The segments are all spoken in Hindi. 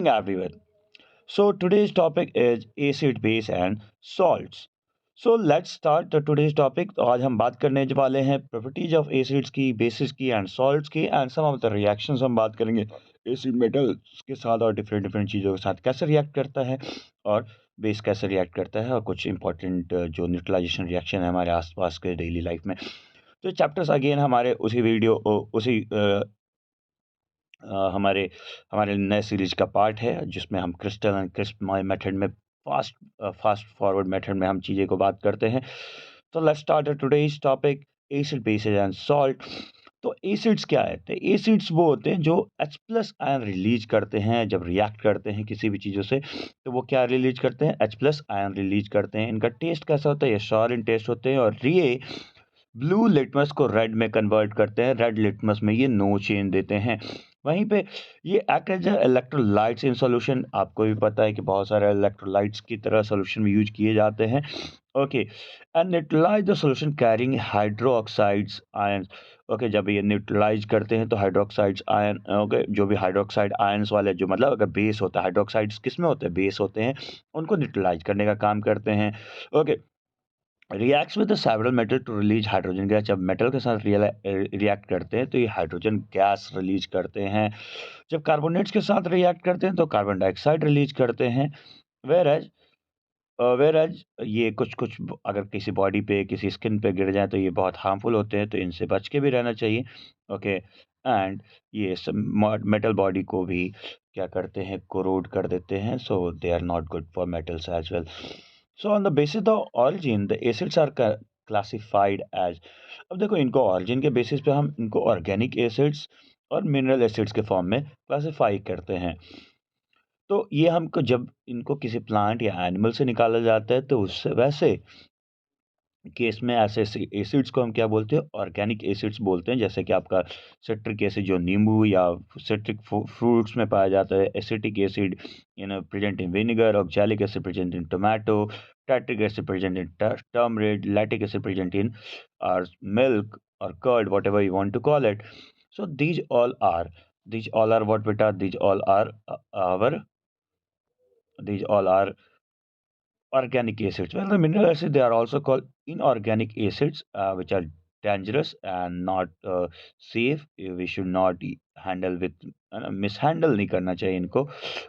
Everyone. So today's topic is acid, base and salts. So let's start the today's topic. तो आज हम बात करने वाले हैं प्रॉपर्टीज ऑफ एसिड्स की, बेसिस की एंड सॉल्ट्स की and some of the reactions हम बात करेंगे एसिड मेटल्स के साथ और डिफरेंट डिफरेंट चीज़ों के साथ कैसे रिएक्ट करता है और बेस कैसे रिएक्ट करता है और कुछ इंपॉर्टेंट जो न्यूट्रलाइजेशन रिएक्शन है हमारे आसपास के डेली लाइफ में। तो चैप्टर्स अगेन हमारे उसी उसी हमारे हमारे नए सीरीज का पार्ट है जिसमें हम क्रिस्टल एंड क्रिस्प मेथड में फास्ट फॉरवर्ड मेथड में हम चीज़ें को बात करते हैं। तो let's start today's topic acid basis and salt. तो एसिड्स क्या है? तो एसिड्स वो होते हैं जो H प्लस आयन रिलीज करते हैं जब रिएक्ट करते हैं किसी भी चीज़ों से। तो वो क्या रिलीज करते हैं? H प्लस आयन रिलीज करते हैं। इनका टेस्ट कैसा होता है? ये सॉर इन टेस्ट होते हैं और ये ब्लू लिटमस को रेड में कन्वर्ट करते हैं, रेड लिटमस में ये नो चेंज देते हैं। वहीं पे ये act as electrolytes in solution. आपको भी पता है कि बहुत सारे इलेक्ट्रोलाइट्स की तरह सॉल्यूशन में यूज किए जाते हैं। Okay, and neutralise the solution carrying hydroxides ions. Okay, जब ये न्यूट्रलाइज करते हैं तो हाइड्रोक्साइड्स आयन, ओके, जो भी हाइड्रोक्साइड आयंस वाले जो मतलब अगर बेस होता है, हाइड्रोक्साइड्स किस में होते हैं? बेस होते हैं, उनको न्यूट्रलाइज करने का काम करते हैं। Okay, reacts with the several metal to release hydrogen gas. जब मेटल के साथ रिएक्ट करते हैं तो ये हाइड्रोजन गैस रिलीज करते हैं। जब कार्बोनेट्स के साथ रिएक्ट करते हैं तो कार्बन डाइऑक्साइड रिलीज करते हैं। वेर एज ये कुछ कुछ अगर किसी बॉडी पे किसी स्किन पे गिर जाए तो ये बहुत हार्मफुल होते हैं, तो इनसे बच के भी रहना चाहिए। ओके, एंड ये मेटल बॉडी को भी क्या करते हैं? कोरोड कर देते हैं, so they are not good for metals as well. So on the basis the origin the acids are classified as. अब देखो, इनको ऑरिजिन के बेसिस पे हम इनको ऑर्गेनिक एसिड्स और मिनरल एसिड्स के फॉर्म में क्लासिफाई करते हैं। तो ये हमको जब इनको किसी प्लांट या एनिमल से निकाला जाता है तो उससे वैसे केस में ऐसे एसिड्स को हम क्या बोलते हैं? ऑर्गेनिक एसिड्स बोलते हैं। जैसे कि आपका सिट्रिक एसिड जो नींबू या सिट्रिक फ्रूट्स में पाया जाता है, acetic acid present in vinegar, oxalic acid present in tomato, citric acid present in turmeric, lactic acid present in our milk or curd, whatever you want to call it. So these all are what beta? These all are organic acids. Well, the mineral acids, they are also called inorganic acids, which are dangerous and not safe. We should not handle with mishandle नहीं करना चाहिए इनको.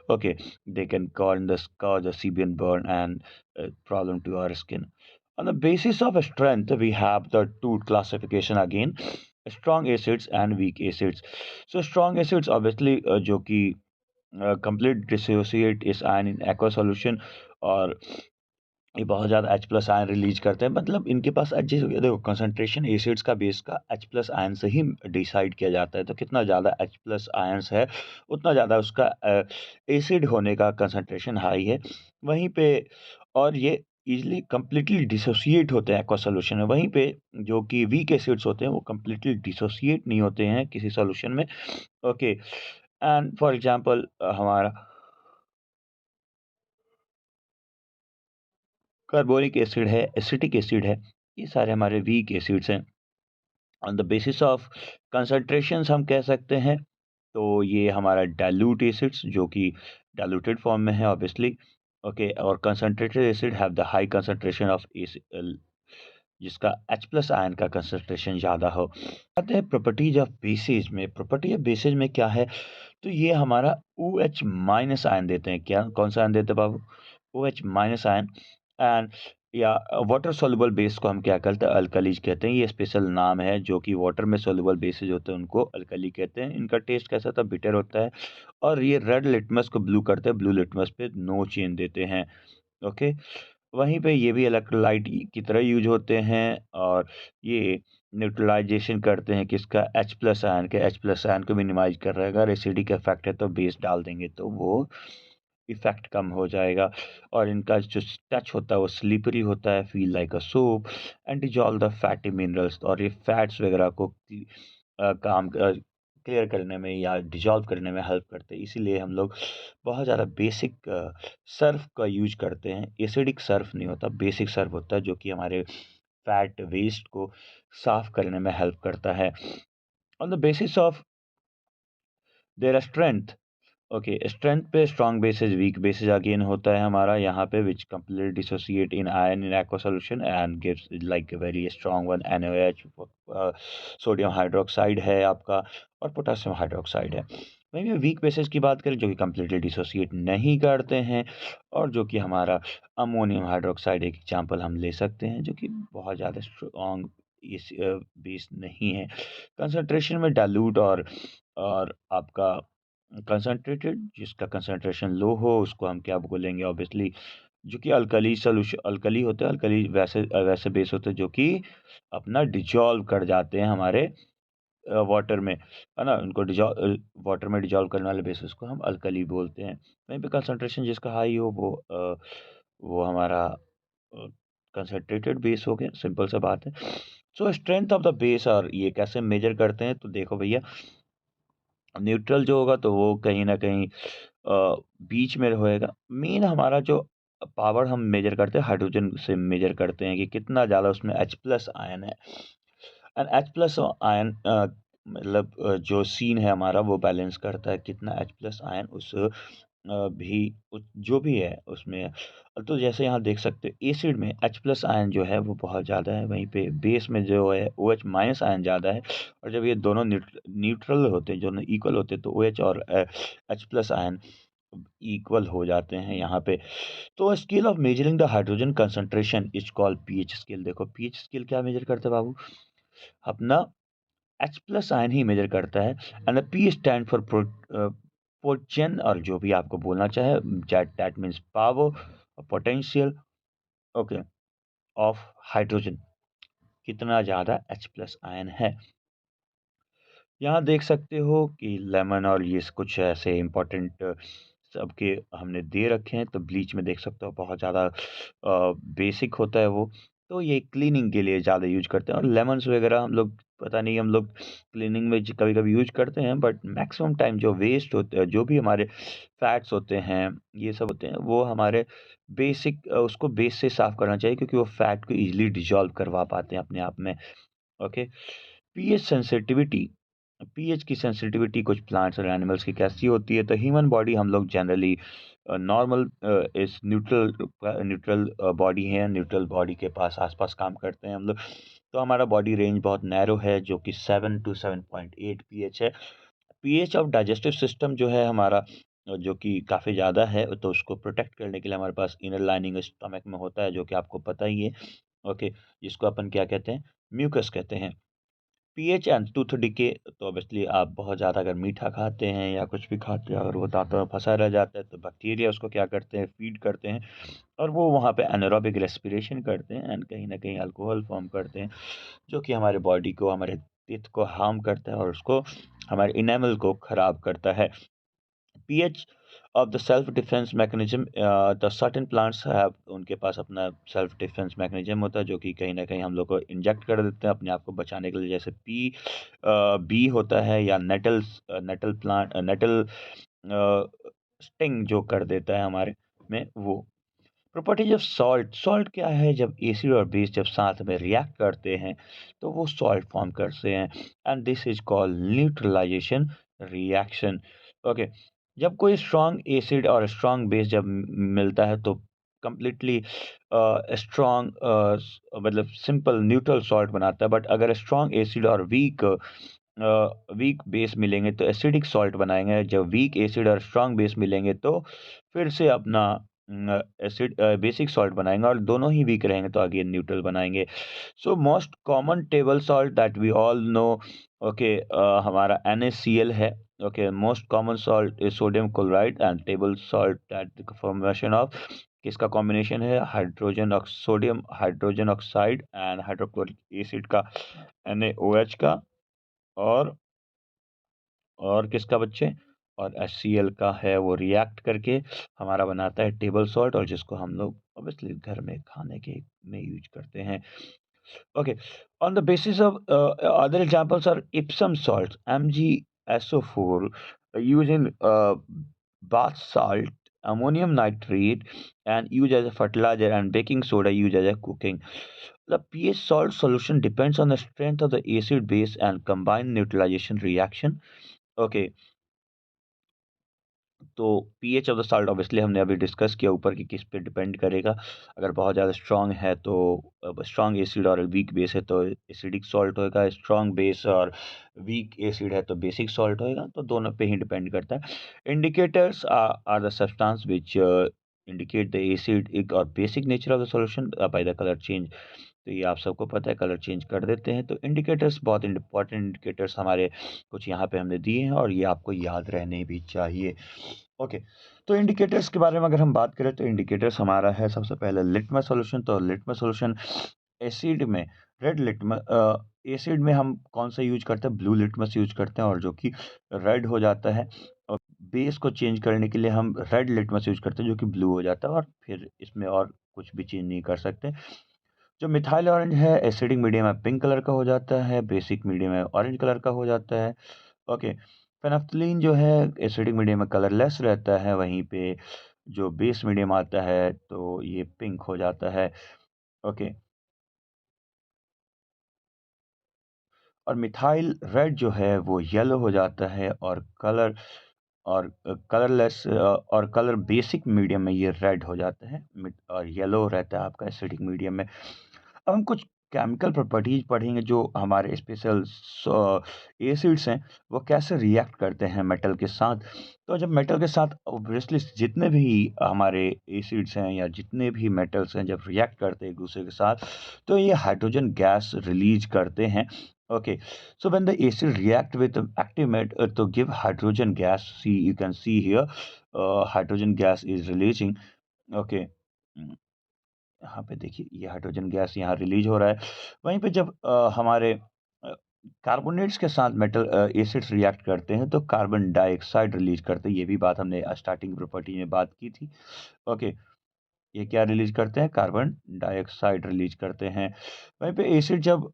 Okay, they can cause a sebum burn and problem to our skin. On the basis of strength, we have the two classification again: strong acids and weak acids. So strong acids obviously जो कि complete dissociate is ion in aqua solution, और ये बहुत ज़्यादा H प्लस आयन रिलीज करते हैं। मतलब इनके पास देखो, कंसंट्रेशन एसिड्स का बेस का H प्लस आयन से ही डिसाइड किया जाता है। तो कितना ज़्यादा H प्लस आयंस है उतना ज़्यादा उसका एसिड होने का कंसंट्रेशन हाई है। वहीं पे और ये इजीली कंप्लीटली डिसोसिएट होते हैं एक्वा सॉल्यूशन में। वहीं पे जो कि वीक एसिड्स होते हैं वो कंप्लीटली डिसोसिएट नहीं होते हैं किसी सॉल्यूशन में। ओके, एंड फॉर एग्जांपल हमारा कार्बोनिक एसिड है, एसिटिक एसिड है, ये सारे हमारे वीक एसिड्स हैं। On the basis of concentrations हम कह सकते हैं, तो ये हमारा डाइल्यूट एसिड्स जो कि डाइल्यूटेड फॉर्म में है ऑब्वियसली। ओके, और concentrated acid have the high concentration of जिसका H प्लस आयन का कंसंट्रेशन ज़्यादा हो। आते हैं प्रॉपर्टीज ऑफ बेसिस में। प्रॉपर्टी ऑफ बेसिस में क्या है? तो ये हमारा OH माइनस आयन देते हैं। क्या कौन सा आयन देते हैं बाबू? OH minus ion. एंड या वाटर सॉल्युबल बेस को हम क्या कहते हैं? अल्कलीज कहते हैं। ये स्पेशल नाम है, जो कि वाटर में सॉल्युबल बेसिस होते हैं उनको अल्कली कहते हैं। इनका टेस्ट कैसा होता है? बिटर होता है। और ये रेड लिटमस को ब्लू करते हैं, ब्लू लिटमस पे नो चेन देते हैं। ओके, वहीं पे ये भी इलेक्ट्रोलाइट की तरह यूज होते हैं, और ये न्यूट्रलाइजेशन करते हैं किसका? H प्लस आयन के। H प्लस आयन को मिनिमाइज कर रहा है। अगर एसिडिक इफेक्ट है तो बेस डाल देंगे तो वो इफेक्ट कम हो जाएगा। और इनका जो टच होता है वो स्लिपरी होता है, feel like a soap, and dissolve the fatty minerals. और ये फैट्स वगैरह को काम क्लियर करने में या डिजॉल्व करने में हेल्प करते हैं। इसीलिए हम लोग बहुत ज़्यादा बेसिक सर्फ का यूज करते हैं। एसिडिक सर्फ नहीं होता, बेसिक सर्फ होता है, जो कि हमारे फैट वेस्ट को साफ करने में हेल्प करता है। On the basis of their strength, okay, strength पे strong bases, weak bases again होता है हमारा यहाँ पे, which complete dissociate in ion in aqua solution and gives like a very strong one, NaOH, sodium hydroxide है आपका, और पोटेशियम हाइड्रोक्साइड है। वहीं पे वीक बेसिस की बात करें जो कि कंप्लीटली डिसोसिएट नहीं करते हैं, और जो कि हमारा अमोनियम हाइड्रोक्साइड एक एग्जांपल हम ले सकते हैं, जो कि बहुत ज़्यादा स्ट्रॉन्ग इस बेस नहीं है। कंसंट्रेशन में डाइल्यूट और आपका कंसंट्रेटेड, जिसका कंसंट्रेशन लो हो उसको हम क्या बोलेंगे ऑब्वियसली, जो कि अल्कली सॉल्यूशन, अल्कली होते हैं, अल्कली वैसे वैसे बेस होते हैं जो कि अपना डिजॉल्व कर जाते हैं हमारे वाटर में, है ना? उनको वाटर में डिजॉल्व करने वाले बेसिस को हम अल्कली बोलते हैं। वहीं पे कंसंट्रेशन जिसका हाई हो वो हमारा कंसंट्रेटेड बेस हो गया, सिंपल सा बात है। सो स्ट्रेंथ ऑफ द बेस, और ये कैसे मेजर करते हैं, तो देखो भैया, न्यूट्रल जो होगा तो वो कहीं न कहीं बीच में होएगा। मेन हमारा जो पावर हम मेजर करते हैं, हाइड्रोजन से मेजर करते हैं कि कितना ज़्यादा उसमें H प्लस आयन है। एंड H प्लस आयन मतलब जो सीन है हमारा वो बैलेंस करता है कितना H प्लस आयन उस भी जो भी है उसमें। तो जैसे यहाँ देख सकते हो एसिड में H प्लस आयन जो है वो बहुत ज़्यादा है, वहीं पे बेस में जो है OH माइनस आयन ज़्यादा है। और जब ये दोनों न्यूट्रल होते हैं, दोनों इक्वल होते हैं, तो OH और H प्लस आयन इक्वल हो जाते हैं यहाँ पे। तो scale of measuring the hydrogen concentration is called pH scale. देखो पीएच स्केल क्या मेजर करता है बाबू, अपना H प्लस आयन ही मेजर करता है। And P stand for potential, और जो भी आपको बोलना चाहे, that means power, potential, okay, of hydrogen, कितना ज़्यादा H प्लस आयन है। यहाँ देख सकते हो कि लेमन और ये कुछ ऐसे इम्पोर्टेंट सबके हमने दे रखे हैं, तो ब्लीच में देख सकते हो बहुत ज़्यादा बेसिक होता है वो, तो ये क्लीनिंग के लिए ज़्यादा यूज करते हैं। और लेमन्स वगैरह हम लोग पता नहीं, हम लोग क्लीनिंग में कभी कभी यूज करते हैं, बट मैक्सिमम टाइम जो वेस्ट होते हैं, जो भी हमारे फैट्स होते हैं, ये सब होते हैं, वो हमारे बेसिक उसको बेस से साफ करना चाहिए, क्योंकि वो फैट को इजीली डिजॉल्व करवा पाते हैं अपने आप में। ओके, पीएच सेंसिटिविटी, पीएच की सेंसिटिविटी कुछ प्लांट्स और एनिमल्स की कैसी होती है, तो ह्यूमन बॉडी हम लोग जनरली नॉर्मल इस न्यूट्रल न्यूट्रल बॉडी है, न्यूट्रल बॉडी के पास आसपास काम करते हैं हम लोग। तो हमारा बॉडी रेंज बहुत नैरो है, जो कि 7 to 7.8 पीएच है। पीएच ऑफ डाइजेस्टिव सिस्टम जो है हमारा, जो कि काफ़ी ज़्यादा है, तो उसको प्रोटेक्ट करने के लिए हमारे पास इनर लाइनिंग स्टमक में होता है, जो कि आपको पता ही है। ओके, जिसको अपन क्या कहते हैं, म्यूकस कहते हैं। पीएच एंड टूथ डिके, तो ऑब्वियसली आप बहुत ज़्यादा अगर मीठा खाते हैं या कुछ भी खाते हैं, अगर वो दांतों में फंसा रह जाता है, तो बैक्टीरिया उसको क्या करते हैं, फीड करते हैं, और वो वहाँ पे एनारोबिक रेस्पिरेशन करते हैं एंड कहीं न कहीं अल्कोहल फॉर्म करते हैं, जो कि हमारे बॉडी को, हमारे टीथ को हार्म करता है और उसको, हमारे इनेमल को खराब करता है। PH of the self defence mechanism, the certain plants have, उनके पास अपना सेल्फ डिफेंस मैकेनिज्म होता है, जो कि कहीं न कहीं हम लोग को इंजेक्ट कर देते हैं अपने आप को बचाने के लिए, जैसे बी होता है, या नेटल प्लांट, नेटल स्टिंग जो कर देता है हमारे में वो। प्रॉपर्टीज ऑफ सॉल्ट, सॉल्ट क्या है, जब एसिड और बेस जब साथ में रिएक्ट करते हैं तो वो सॉल्ट फॉर्म करते हैं, and this is called neutralisation reaction. Okay, जब कोई स्ट्रॉन्ग एसिड और स्ट्रॉन्ग बेस जब मिलता है तो कंप्लीटली स्ट्रॉन्ग, मतलब सिंपल न्यूट्रल सॉल्ट बनाता है, बट अगर स्ट्रॉन्ग एसिड और वीक बेस मिलेंगे तो एसिडिक सॉल्ट बनाएंगे, जब वीक एसिड और स्ट्रॉन्ग बेस मिलेंगे तो फिर से अपना एसिड बेसिक सॉल्ट बनाएंगे, और दोनों ही वीक रहेंगे तो अगेन न्यूट्रल बनाएंगे। So most common table salt that we all know, okay, हमारा NaCl है। ओके, most common salt is sodium chloride, and table salt that the formation of, किसका कॉम्बिनेशन है, sodium hydrogen oxide and hydrochloric acid का, NaOH का, और किसका बच्चे, और HCl का है, वो रिएक्ट करके हमारा बनाता है टेबल सॉल्ट, और जिसको हम लोग ऑब्वियसली घर में खाने के में यूज करते हैं। Okay, on the basis of other examples are Epsom salt, MgSO4 use in bath salt, ammonium nitrate and used as a fertilizer, and baking soda used as a cooking. The pH salt solution depends on the strength of the acid base and combined neutralization reaction. Okay, तो pH of the salt obviously हमने अभी डिस्कस किया ऊपर कि किस पे डिपेंड करेगा। अगर बहुत ज़्यादा स्ट्रॉन्ग है तो स्ट्रॉन्ग एसिड और वीक बेस है तो एसिडिक सॉल्ट होएगा, स्ट्रॉन्ग बेस और वीक एसिड है तो बेसिक सॉल्ट होएगा, तो दोनों पे ही डिपेंड करता है। Indicators are the substance which indicate the acidic और basic nature of the solution by the colour change. तो ये आप सबको पता है, कलर चेंज कर देते हैं। तो इंडिकेटर्स बहुत इंपॉर्टेंट इंडिकेटर्स हमारे कुछ यहाँ पे हमने दिए हैं और ये आपको याद रहने भी चाहिए। ओके, तो इंडिकेटर्स के बारे में अगर हम बात करें तो इंडिकेटर्स हमारा है सबसे पहले लिटमस सॉल्यूशन। तो लिटमस सॉल्यूशन एसिड में रेड लिटमस एसिड में हम कौन सा यूज करते हैं, ब्लू लिटमस यूज करते हैं और जो कि रेड हो जाता है। और बेस को चेंज करने के लिए हम रेड लिटमस यूज करते हैं जो कि ब्लू हो जाता है, और फिर इसमें और कुछ भी चेंज नहीं कर सकते। जो मिथाइल ऑरेंज है एसिडिक मीडियम में पिंक कलर का हो जाता है, बेसिक मीडियम में ऑरेंज कलर का हो जाता है। ओके, फेनाफ्थलीन जो है एसिडिक मीडियम में कलरलेस रहता है, वहीं पे जो बेस मीडियम आता है तो ये पिंक हो जाता है। ओके, और मिथाइल रेड जो है वो येलो हो जाता है, और कलरलेस और कलर बेसिक मीडियम में ये रेड हो जाता है, और येलो रहता है आपका एसिडिक मीडियम में। अब हम कुछ केमिकल प्रॉपर्टीज पढ़ेंगे जो हमारे स्पेशल एसिड्स हैं वो कैसे रिएक्ट करते हैं मेटल के साथ। तो जब मेटल के साथ ऑब्वियसली जितने भी हमारे एसिड्स हैं या जितने भी मेटल्स हैं जब रिएक्ट करते हैं एक दूसरे के साथ तो ये हाइड्रोजन गैस रिलीज करते हैं। Okay, so when the acid react with the active to give hydrogen gas, see you can see here hydrogen gas is releasing. Okay, यहाँ पे देखिए ये हाइड्रोजन गैस यहाँ रिलीज हो रहा है। वहीं पे जब हमारे कार्बोनेट्स के साथ मेटल एसिड्स रिएक्ट करते हैं तो कार्बन डाइऑक्साइड रिलीज करते हैं। ये भी बात हमने स्टार्टिंग प्रॉपर्टी में बात की थी। ओके, ये क्या रिलीज करते हैं, कार्बन डाइऑक्साइड रिलीज करते हैं। वहीं पे एसिड जब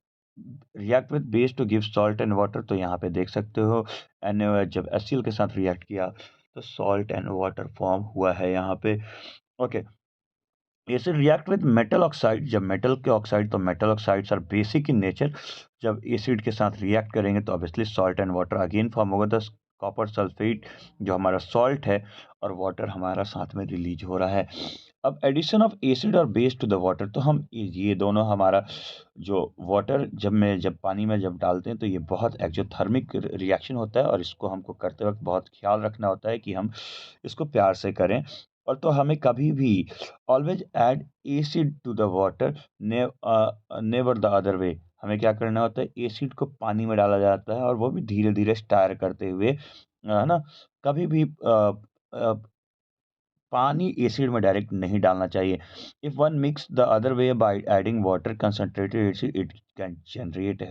react with base to give salt and water, तो यहाँ पे देख सकते हो NaOH जब HCl के साथ रिएक्ट किया तो सॉल्ट एंड वाटर फॉर्म हुआ है यहाँ पे। Okay, acid react with metal oxide, जब मेटल के ऑक्साइड, तो metal oxides are basic in nature. जब एसिड के साथ रिएक्ट करेंगे तो obviously salt and water again form होगा। द कॉपर सल्फेट जो हमारा सॉल्ट है और वाटर हमारा साथ में रिलीज हो रहा है। अब एडिशन ऑफ एसिड और बेस टू द वाटर, तो हम ये दोनों हमारा जो वाटर जब पानी में जब डालते हैं तो ये बहुत एक्जोथर्मिक रिएक्शन होता है और इसको हमको करते वक्त बहुत ख्याल रखना होता है कि हम इसको प्यार से करें। और तो हमें कभी भी always add acid to the water, never the other way. हमें क्या करना होता है, एसिड को पानी में डाला जाता है और वो भी धीरे धीरे स्टार करते हुए, है ना। कभी भी अ, पानी एसिड में डायरेक्ट नहीं डालना चाहिए। If one mix the other way by adding water concentrated acid, it can generate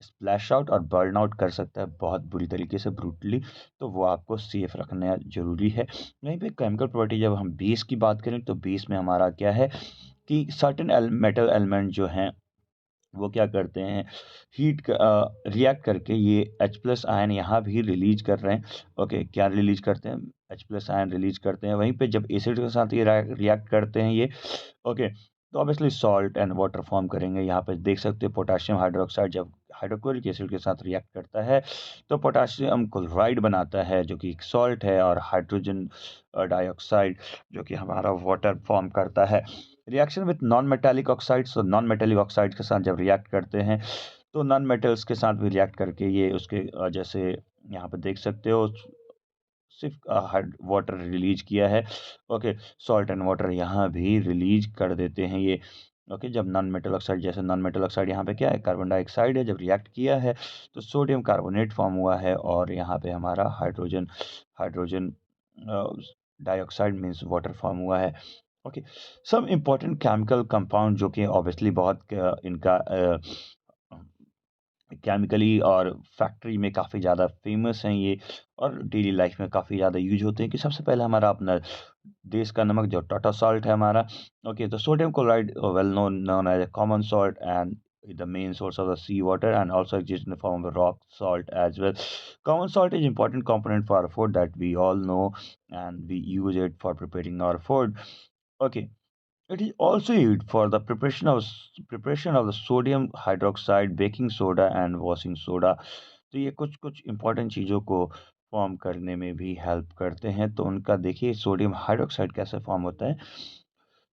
splash out और बर्न आउट कर सकता है बहुत बुरी तरीके से, ब्रूटली। तो वो आपको सेफ रखना जरूरी है। वहीं पे केमिकल प्रॉपर्टी जब हम बेस की बात करें तो बेस में हमारा क्या है कि सर्टेन मेटल एलिमेंट जो हैं वो क्या करते हैं, रिएक्ट करके ये H प्लस आयन यहाँ भी रिलीज कर रहे हैं। ओके, क्या रिलीज करते हैं, H प्लस आयन रिलीज करते हैं। वहीं पे जब एसिड के साथ ये रिएक्ट करते हैं ये, ओके, तो obviously salt and water form करेंगे। यहाँ पे देख सकते हैं पोटाशियम हाइड्रोक्साइड जब हाइड्रोक्लोरिक एसिड के साथ रिएक्ट करता है तो पोटाशियम क्लोराइड बनाता है जो कि एक सॉल्ट है, और हाइड्रोजन डाइऑक्साइड जो कि हमारा वाटर फॉर्म करता है। Reaction with non metallic oxides, तो नॉन मेटालिक ऑक्साइड के साथ जब रिएक्ट करते हैं तो नॉन मेटल्स के साथ भी रिएक्ट करके ये उसके जैसे यहाँ पे देख सकते हो सिर्फ वाटर रिलीज किया है। ओके, सॉल्ट एंड वाटर यहाँ भी रिलीज कर देते हैं ये। ओके, जब नॉन मेटल ऑक्साइड, जैसे नॉन मेटल ऑक्साइड यहाँ पे क्या है, कार्बन डाइऑक्साइड है, जब रिएक्ट किया है तो सोडियम कार्बोनेट फॉर्म हुआ है, और यहाँ पे हमारा hydrogen hydrogen dioxide means water form हुआ है। Okay, some important chemical compound जो कि ऑब्वियसली बहुत इनका केमिकली और फैक्ट्री में काफ़ी ज़्यादा फेमस हैं ये, और डेली लाइफ में काफ़ी ज़्यादा यूज होते हैं। कि सबसे पहले हमारा अपना देश का नमक जो टाटा सॉल्ट है हमारा। ओके, तो sodium chloride well known as a common salt and the main source of the sea water and also exists in the form of rock salt as well. Common salt is important component for our food that we all know and we use it for preparing our food. Okay, it is also used for the preparation of the sodium hydroxide, baking soda and washing soda. तो ये कुछ कुछ इम्पोर्टेंट चीज़ों को फॉर्म करने में भी हेल्प करते हैं। तो उनका देखिए सोडियम हाइड्रोक्साइड कैसे फॉर्म होता है।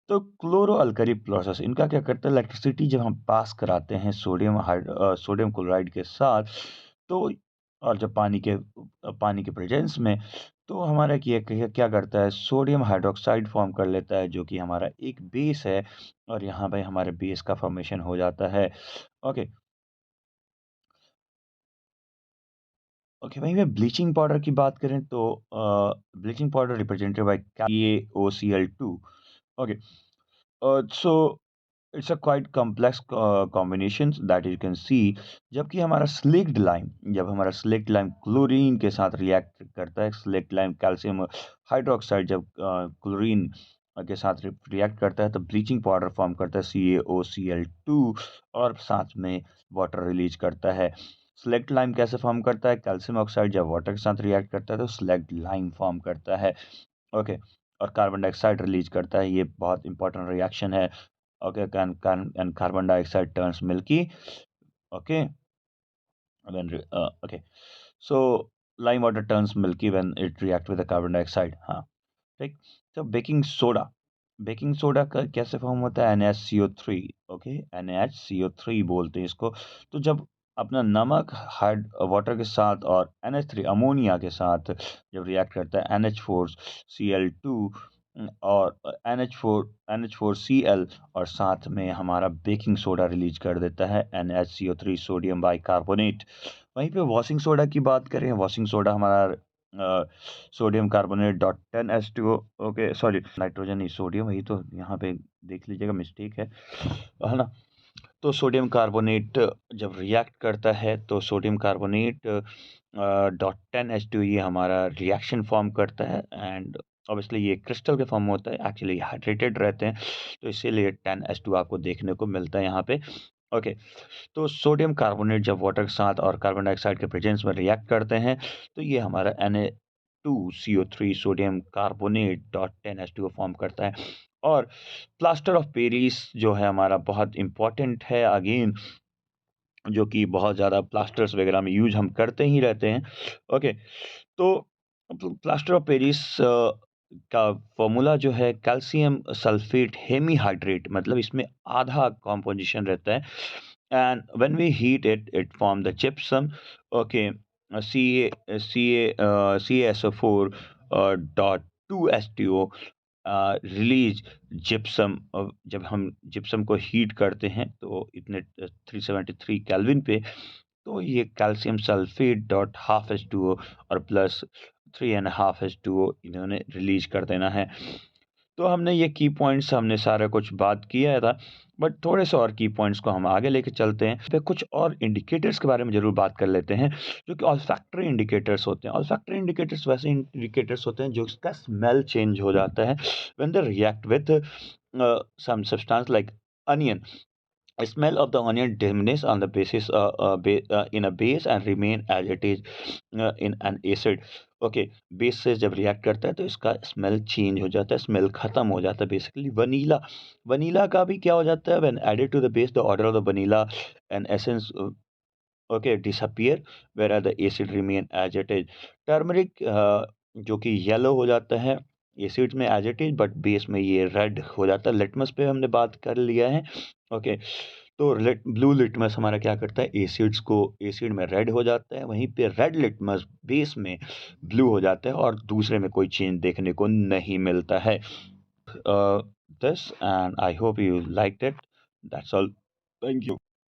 तो क्लोरो अल्कली प्रोसेस इनका क्या करता है, इलेक्ट्रिसिटी जब हम पास कराते हैं सोडियम क्लोराइड के साथ, तो और जब पानी के प्रेजेंस में, तो हमारा क्या करता है, सोडियम हाइड्रोक्साइड फॉर्म कर लेता है, जो कि हमारा एक बेस है। और यहाँ पे हमारे बेस का फॉर्मेशन हो जाता है। ओके। ओके, वहीं पे ब्लीचिंग पाउडर की बात करें तो bleaching powder represented by KaOCl2। Okay, so it's a quite complex combination that you can see. जब हमारा स्लेक्ट लाइम क्लोरीन के साथ रिएक्ट करता है, स्लेक्ट लाइम कैल्शियम हाइड्रोक्साइड जब क्लोरीन के साथ रिएक्ट करता है, तो ब्लीचिंग पाउडर फॉर्म करता है CaOCl2 और साथ में वाटर रिलीज करता है। स्लेक्ट लाइम कैसे फॉर्म करता है, कैल्शियम ऑक्साइड जब वाटर के साथ रिएक्ट करता है तो स्लेक्ट लाइम फॉर्म करता है। ओके, और कार्बन डाइऑक्साइड रिलीज करता है, ये बहुत इंपॉर्टेंट रिएक्शन है। Okay, and carbon dioxide turns milky. Okay, okay. So lime water turns milky when it react with the carbon dioxide. हाँ, ठीक। तो बेकिंग सोडा का कैसे फॉर्म होता है, NaCO3। ओके, NaCO3 बोलते हैं इसको। तो जब अपना नमक हाइड वाटर के साथ और NH3 अमोनिया के साथ जब रिएक्ट करता है, NH4Cl2 और NH4Cl, और साथ में हमारा बेकिंग सोडा रिलीज कर देता है NaCO3 सोडियम बाइकार्बोनेट। वहीं पे वॉशिंग सोडा की बात करें, वॉशिंग सोडा हमारा sodium carbonate dot 10H2O। Okay, sorry, nitrogen नहीं, सोडियम, वही तो यहाँ पे देख लीजिएगा, मिस्टेक है ना। तो सोडियम कार्बोनेट जब रिएक्ट करता है, तो सोडियम कार्बोनेट डॉट 10H2 ये हमारा रिएक्शन फॉर्म करता है, एंड ऑब्वियसली ये क्रिस्टल के फॉर्म में होता है, एक्चुअली हाइड्रेटेड रहते हैं, तो इसीलिए 10H2 आपको देखने को मिलता है यहाँ पे। ओके, तो सोडियम कार्बोनेट जब वाटर के साथ और कार्बन डाइऑक्साइड के प्रेजेंस में रिएक्ट करते हैं, तो ये हमारा Na2CO3 sodium carbonate dot 10H2O form करता है। और प्लास्टर ऑफ पेरिस जो है हमारा बहुत इम्पोर्टेंट है अगेन, जो कि बहुत ज़्यादा प्लास्टर्स वगैरह में यूज हम करते ही रहते हैं। ओके, तो प्लास्टर ऑफ पेरिस का फॉर्मूला जो है कैल्शियम सल्फेट हेमीहाइड्रेट, मतलब इसमें आधा कॉम्पोजिशन रहता है, and when we heat it it form the gypsum. Okay, CaSO4 dot 2H2O release gypsum. जब हम जिप्सम को हीट करते हैं तो इतने 373 केल्विन पे, तो ये calcium sulphate dot half H2O और प्लस 3.5H2O इन्होंने रिलीज कर देना है। तो हमने ये की पॉइंट्स हमने सारा कुछ बात किया था, बट थोड़े से और की पॉइंट्स को हम आगे लेके चलते हैं। फिर कुछ और इंडिकेटर्स के बारे में ज़रूर बात कर लेते हैं, जो कि ऑल्फैक्टरी इंडिकेटर्स होते हैं। ऑल्फैक्टरी इंडिकेटर्स वैसे इंडिकेटर्स होते हैं जो इसका स्मेल चेंज हो जाता है when they react with some substance like onion. Smell of the onion diminishes on the basis in a base and remain as it is in an acid. Okay, base से जब रिएक्ट करता है तो इसका स्मेल चेंज हो जाता है, स्मेल खत्म हो जाता है। बेसिकली वनीला, वनीला का भी क्या हो जाता है, when added to the base the odour of the vanilla and essence okay disappear where are the acid remain as it is. Turmeric जो कि येलो हो जाता है एसिड में as it is, but base में ये रेड हो जाता है। लिटमस पे हमने बात कर लिया है। ओके, तो ब्लू लिटमस हमारा क्या करता है, एसिड्स को एसिड में रेड हो जाता है, वहीं पे रेड लिटमस बेस में ब्लू हो जाता है और दूसरे में कोई चेंज देखने को नहीं मिलता है। This and I hope you liked it. That's all, thank you.